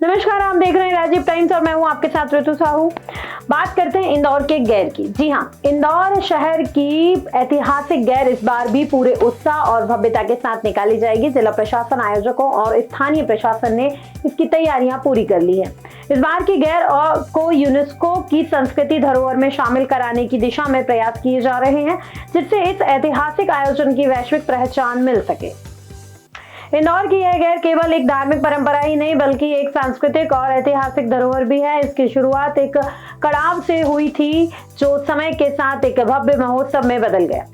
नमस्कार, आप देख रहे हैं राजीव टाइम्स और मैं हूं आपके साथ ऋतु साहू। बात करते हैं इंदौर के गैर की। जी हां, इंदौर शहर की ऐतिहासिक गैर इस बार भी पूरे उत्साह और भव्यता के साथ निकाली जाएगी। जिला प्रशासन, आयोजकों और स्थानीय प्रशासन ने इसकी तैयारियां पूरी कर ली है। इस बार की गैर को यूनेस्को की संस्कृति धरोहर में शामिल कराने की दिशा में प्रयास किए जा रहे हैं, जिससे इस ऐतिहासिक आयोजन की वैश्विक पहचान मिल सके। इंदौर की यह गैर केवल एक धार्मिक परंपरा ही नहीं बल्कि एक सांस्कृतिक और ऐतिहासिक धरोहर भी है। इसकी शुरुआत एक कड़ाव से हुई थी जो समय के साथ एक भव्य महोत्सव में बदल गया।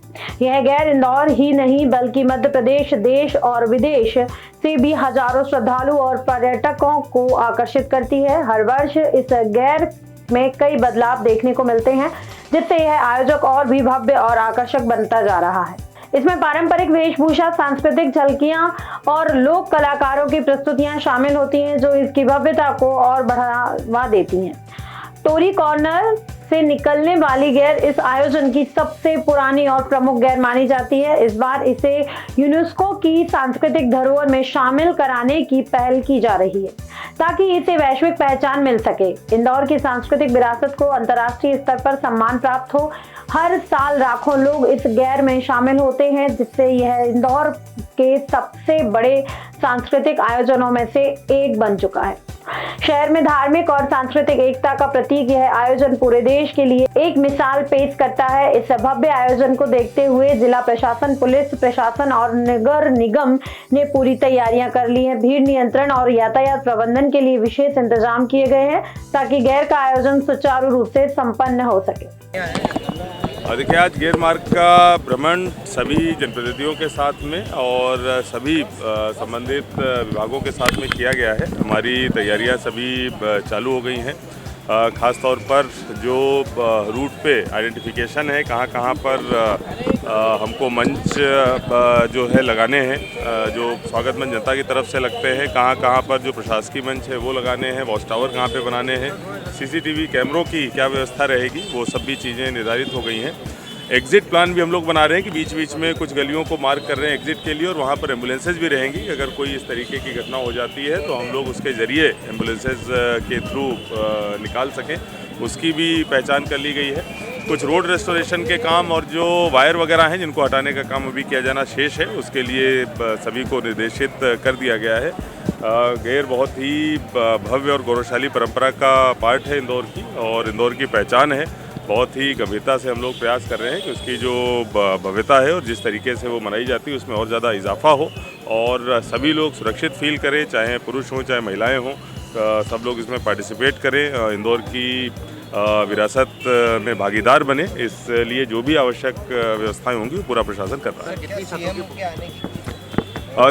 यह गैर इंदौर ही नहीं बल्कि मध्य प्रदेश, देश और विदेश से भी हजारों श्रद्धालु और पर्यटकों को आकर्षित करती है। हर वर्ष इस गैर में कई बदलाव देखने को मिलते हैं, जिससे यह आयोजक और भी भव्य और आकर्षक बनता जा रहा है। इसमें पारंपरिक वेशभूषा, सांस्कृतिक झलकियां और लोक कलाकारों की प्रस्तुतियां शामिल होती हैं, जो इसकी भव्यता को और बढ़ावा देती हैं। टोरी कॉर्नर से निकलने वाली गैर इस आयोजन की सबसे पुरानी और प्रमुख गैर मानी जाती है। इस बार इसे यूनेस्को की सांस्कृतिक धरोहर में शामिल कराने की पहल की जा रही है ताकि इसे वैश्विक पहचान मिल सके। इंदौर की सांस्कृतिक विरासत को अंतर्राष्ट्रीय स्तर पर सम्मान प्राप्त हो। हर साल लाखों लोग इस गैर में शामिल होते हैं, जिससे यह इंदौर के सबसे बड़े सांस्कृतिक आयोजनों में से एक बन चुका है। शहर में धार्मिक और सांस्कृतिक एकता का प्रतीक यह आयोजन पूरे देश के लिए एक मिसाल पेश करता है। इस भव्य आयोजन को देखते हुए जिला प्रशासन, पुलिस प्रशासन और नगर निगम ने पूरी तैयारियां कर ली हैं। भीड़ नियंत्रण और यातायात प्रबंधन के लिए विशेष इंतजाम किए गए हैं ताकि गैर का आयोजन सुचारू रूप से संपन्न हो सके। देखिए, आज गैर मार्ग का भ्रमण सभी जनप्रतिनिधियों के साथ में और सभी संबंधित विभागों के साथ में किया गया है। हमारी तैयारियां सभी चालू हो गई हैं। ख़ास तौर पर जो रूट पे आइडेंटिफिकेशन है, कहाँ पर हमको मंच जो है लगाने हैं, जो स्वागत मंच जनता की तरफ से लगते हैं, कहाँ पर जो प्रशासकीय मंच है वो लगाने हैं, वॉच टावर कहाँ पे बनाने हैं, सीसीटीवी कैमरों की क्या व्यवस्था रहेगी, वो सब भी चीज़ें निर्धारित हो गई हैं। एग्ज़िट प्लान भी हम लोग बना रहे हैं कि बीच बीच में कुछ गलियों को मार्क कर रहे हैं एग्ज़िट के लिए, और वहाँ पर एम्बुलेंसेज भी रहेंगी। अगर कोई इस तरीके की घटना हो जाती है तो हम लोग उसके ज़रिए एम्बुलेंसेज के थ्रू निकाल सकें, उसकी भी पहचान कर ली गई है। कुछ रोड रेस्टोरेशन के काम और जो वायर वगैरह हैं जिनको हटाने का काम अभी किया जाना शेष है, उसके लिए सभी को निर्देशित कर दिया गया है। गैर बहुत ही भव्य और गौरवशाली परंपरा का पार्ट है इंदौर की, और इंदौर की पहचान है। बहुत ही गंभीरता से हम लोग प्रयास कर रहे हैं कि उसकी जो भव्यता है और जिस तरीके से वो मनाई जाती है उसमें और ज़्यादा इजाफा हो और सभी लोग सुरक्षित फील करें, चाहे पुरुष हों चाहे महिलाएं हों, सब लोग इसमें पार्टिसिपेट करें, इंदौर की विरासत में भागीदार बने। इसलिए जो भी आवश्यक व्यवस्थाएं होंगी वो पूरा प्रशासन कर रहा है।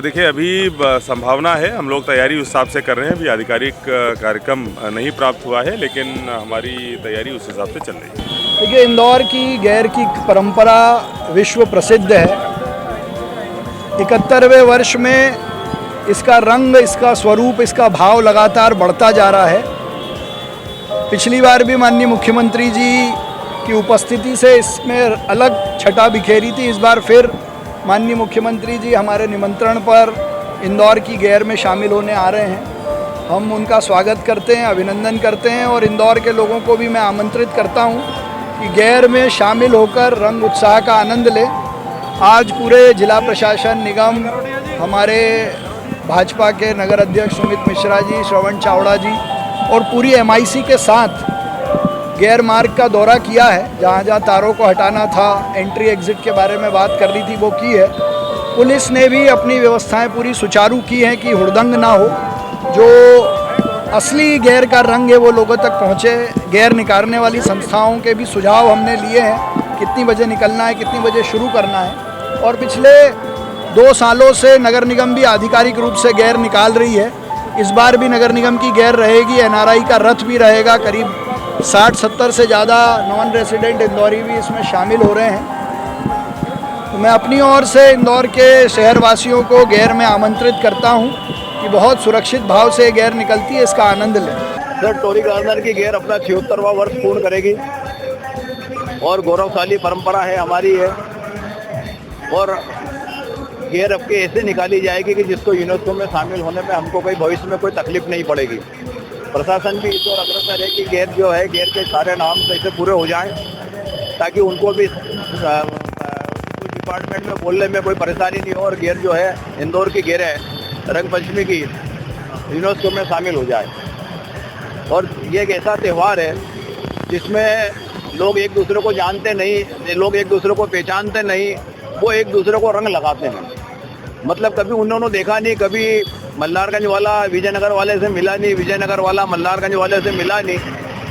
देखिए, अभी संभावना है, हम लोग तैयारी उस हिसाब से कर रहे हैं। अभी आधिकारिक कार्यक्रम नहीं प्राप्त हुआ है, लेकिन हमारी तैयारी उस हिसाब से चल रही है। देखिए, इंदौर की गैर की परंपरा विश्व प्रसिद्ध है। 71वें वर्ष में इसका रंग, इसका स्वरूप, इसका भाव लगातार बढ़ता जा रहा है। पिछली बार भी माननीय मुख्यमंत्री जी की उपस्थिति से इसमें अलग छटा बिखेरी थी। इस बार फिर माननीय मुख्यमंत्री जी हमारे निमंत्रण पर इंदौर की गैर में शामिल होने आ रहे हैं। हम उनका स्वागत करते हैं, अभिनंदन करते हैं, और इंदौर के लोगों को भी मैं आमंत्रित करता हूं कि गैर में शामिल होकर रंग उत्साह का आनंद लें। आज पूरे जिला प्रशासन, निगम, हमारे भाजपा के नगर अध्यक्ष सुमित मिश्रा जी, श्रवण चावड़ा जी और पूरी MIC के साथ गैर मार्ग का दौरा किया है। जहाँ जहाँ तारों को हटाना था, एंट्री एग्ज़िट के बारे में बात कर रही थी, वो की है। पुलिस ने भी अपनी व्यवस्थाएं पूरी सुचारू की हैं कि हुड़दंग ना हो। जो असली गैर का रंग है वो लोगों तक पहुँचे। गैर निकालने वाली संस्थाओं के भी सुझाव हमने लिए हैं, कितनी बजे निकलना है, कितनी बजे शुरू करना है। और पिछले 2 सालों से नगर निगम भी आधिकारिक रूप से गैर निकाल रही है। इस बार भी नगर निगम की गैर रहेगी। NRI का रथ भी रहेगा। करीब 60-70 से ज़्यादा नॉन रेसिडेंट इंदौरी भी इसमें शामिल हो रहे हैं। तो मैं अपनी ओर से इंदौर के शहरवासियों को गैर में आमंत्रित करता हूं कि बहुत सुरक्षित भाव से गैर निकलती है, इसका आनंद लें। सर, टोरी कॉर्नर की गैर अपना 76वां वर्ष पूर्ण करेगी और गौरवशाली परंपरा है हमारी है। और गेर अब के ऐसे निकाली जाएगी कि जिसको यूनेस्को में शामिल होने में हमको कोई भविष्य में कोई तकलीफ नहीं पड़ेगी। प्रशासन भी इस ओर अग्रसर है कि गेर जो है, गेर के सारे नाम कैसे पूरे हो जाएं ताकि उनको भी डिपार्टमेंट में बोलने में कोई परेशानी नहीं हो और गेर जो है, इंदौर की गेर है रंग पंचमी की, यूनेस्को में शामिल हो जाए। और ये एक ऐसा त्यौहार है जिसमें लोग एक दूसरे को जानते नहीं, लोग एक दूसरे को पहचानते नहीं, वो एक दूसरे को रंग लगाते हैं। मतलब कभी उन्होंने देखा नहीं, कभी मल्हारगंज वाला विजयनगर वाले से मिला नहीं, विजयनगर वाला मल्हारगंज वाले से मिला नहीं,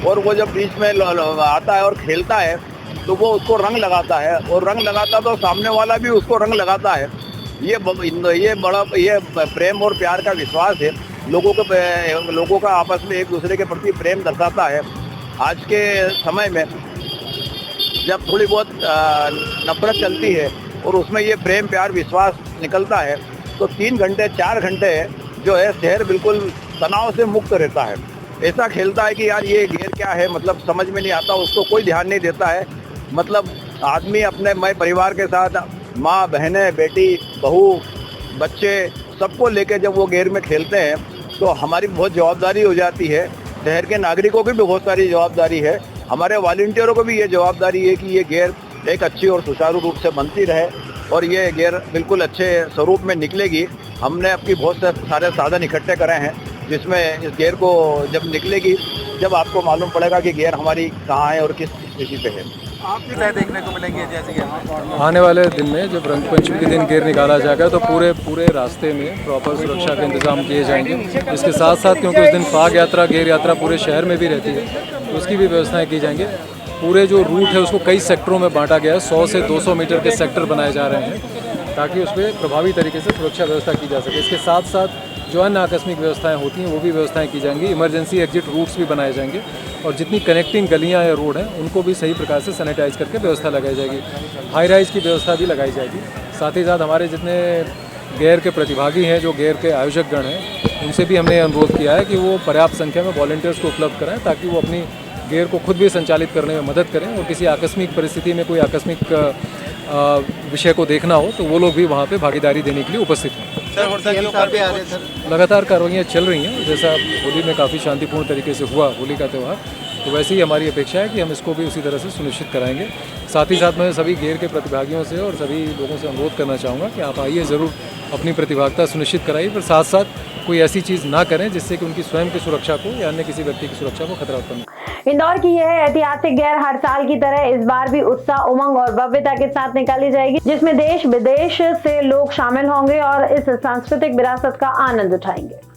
और वो जब बीच में आता है और खेलता है तो वो उसको रंग लगाता है, और रंग लगाता तो सामने वाला भी उसको रंग लगाता है। ये प्रेम और प्यार का विश्वास है, लोगों का आपस में एक दूसरे के प्रति प्रेम दर्शाता है। आज के समय में जब थोड़ी बहुत नफरत चलती है और उसमें ये प्रेम प्यार विश्वास निकलता है तो 3 घंटे 4 घंटे जो है शहर बिल्कुल तनाव से मुक्त रहता है। ऐसा खेलता है कि यार ये गेर क्या है, मतलब समझ में नहीं आता, उसको कोई ध्यान नहीं देता है। मतलब आदमी अपने मैं परिवार के साथ माँ बहनें बेटी बहू बच्चे सबको लेके जब वो गेर में खेलते हैं तो हमारी बहुत जवाबदारी हो जाती है। शहर के नागरिकों की भी बहुत सारी जवाबदारी है, हमारे वॉलंटियरों को भी ये जवाबदारी है कि ये गेर एक अच्छी और सुचारू रूप से बनती रहे और ये गेर बिल्कुल अच्छे स्वरूप में निकलेगी। हमने अपनी बहुत सारे साधन इकट्ठे करे हैं जिसमें इस गेर को जब निकलेगी, जब आपको मालूम पड़ेगा कि गेर हमारी कहाँ है और किस स्थिति पे है। आपकी तय देखने को मिलेंगे जैसे कि आने वाले दिन में जब रंग पंचमी के दिन गेर निकाला जाएगा तो पूरे रास्ते में प्रॉपर सुरक्षा के इंतजाम किए जाएंगे। इसके साथ साथ क्योंकि उस दिन फाग यात्रा गेर यात्रा पूरे शहर में भी रहती है तो उसकी भी व्यवस्थाएं की जाएंगी। पूरे जो रूट है उसको कई सेक्टरों में बांटा गया है, 100 से 200 मीटर के सेक्टर बनाए जा रहे हैं ताकि उस पर प्रभावी तरीके से सुरक्षा व्यवस्था की जा सके। इसके साथ साथ जो अन्य आकस्मिक व्यवस्थाएं होती हैं वो भी व्यवस्थाएं की जाएंगी। इमरजेंसी एग्जिट रूट्स भी बनाए जाएंगे और जितनी कनेक्टिंग गलियां या रोड हैं उनको भी सही प्रकार से सैनिटाइज करके व्यवस्था लगाई जाएगी। हाई राइज की व्यवस्था भी लगाई जाएगी। साथ ही साथ हमारे जितने गेर के प्रतिभागी हैं, जो गेर के आयोजक गण हैं, उनसे भी हमने अनुरोध किया है कि वो पर्याप्त संख्या में वॉलंटियर्स को उपलब्ध कराएं ताकि वो अपनी गेर को खुद भी संचालित करने में मदद करें और किसी आकस्मिक परिस्थिति में कोई आकस्मिक विषय को देखना हो तो वो लोग भी वहाँ पे भागीदारी देने के लिए उपस्थित हैं। लगातार कार्रवाइयाँ चल रही हैं। जैसा होली में काफ़ी शांतिपूर्ण तरीके से हुआ होली का त्यौहार, तो वैसे ही हमारी अपेक्षा है कि हम इसको भी उसी तरह से सुनिश्चित कराएंगे। साथ ही साथ मैं सभी गेर के प्रतिभागियों से और सभी लोगों से अनुरोध करना चाहूँगा कि आप आइए, ज़रूर अपनी प्रतिभागिता सुनिश्चित कराइए, पर साथ साथ कोई ऐसी चीज़ ना करें जिससे कि उनकी स्वयं की सुरक्षा को या अन्य किसी व्यक्ति की सुरक्षा को खतरा उत्पन्न। इंदौर की यह ऐतिहासिक गेर हर साल की तरह इस बार भी उत्साह उमंग और भव्यता के साथ निकाली जाएगी, जिसमें देश विदेश से लोग शामिल होंगे और इस सांस्कृतिक विरासत का आनंद उठाएंगे।